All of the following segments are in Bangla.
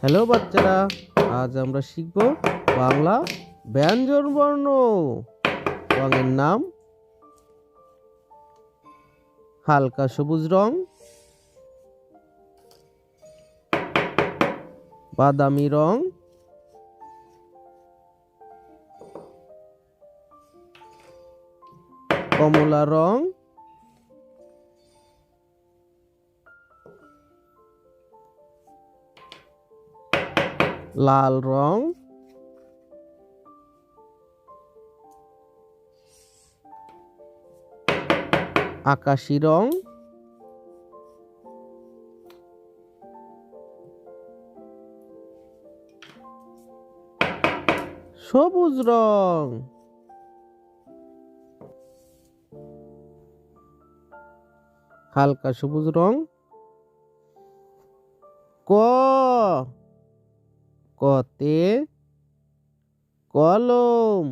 হ্যালো বাচ্চারা, আজ আমরা শিখব বাংলা ব্যঞ্জন বর্ণ। রঙের নাম হালকা সবুজ রং, বাদামি রং, কমলা রং, লাল রং, আকাশি রং, সবুজ রং। হালকা সবুজ রং। ক কতে কলম,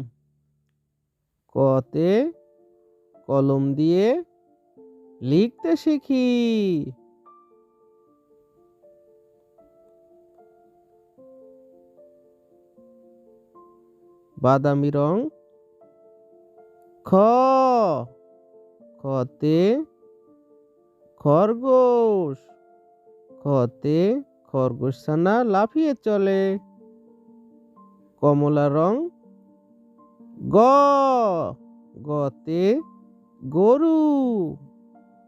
কতে কলম দিয়ে লিখতে শিখি। বাদামি রং। খ খতে খরগোশ, খতে খরগোশ ছানা লাফিয়ে চলে। কমলা রং। গ গতে গরু,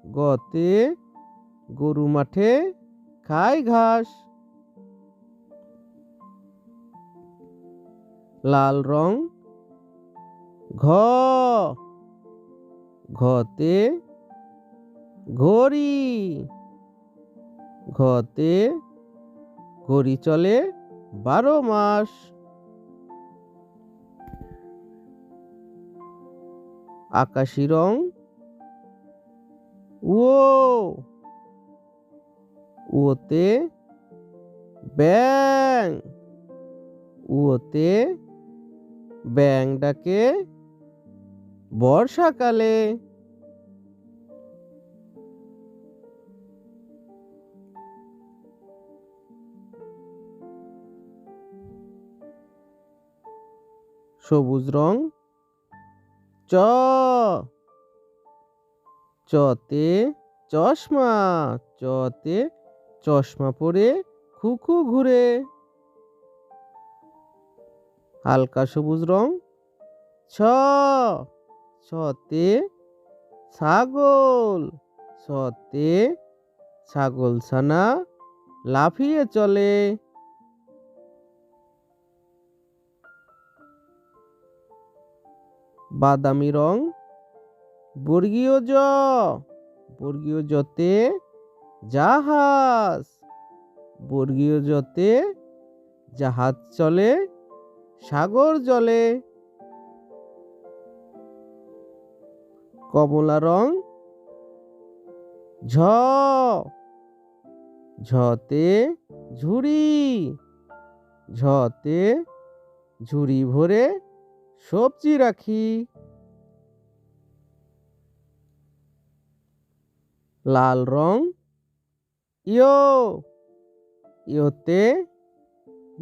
গতে গরু মাঠে খায় ঘাস। লাল রং। ঘ ঘতে ঘড়ি, ঘতে ঘড়ি চলে 12 মাস। আকাশি রং। ওতে ব্যাঙ, ওতে ব্যাঙ ডাকে বর্ষাকালে। সবুজ রং। চ চতে চশমা, চতে চশমা পরে খুকু ঘুরে। হালকা সবুজ রং। ছ ছতে ছাগল, ছতে ছাগল ছানা লাফিয়ে চলে। বাদামি রং। বর্গীয় জ, বর্গীয় জতে জাহাজ, বর্গীয় জতে জাহাজ চলে সাগর জলে। কমলা রং। ঝ ঝতে ঝুড়ি, ঝতে ঝুড়ি ভরে সবজি রাখি। লাল রং। ইয়ো ইয়োতে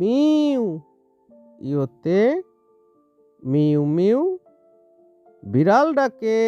মিউ, ইয়োতে মিউ মিউ বিড়াল ডাকে।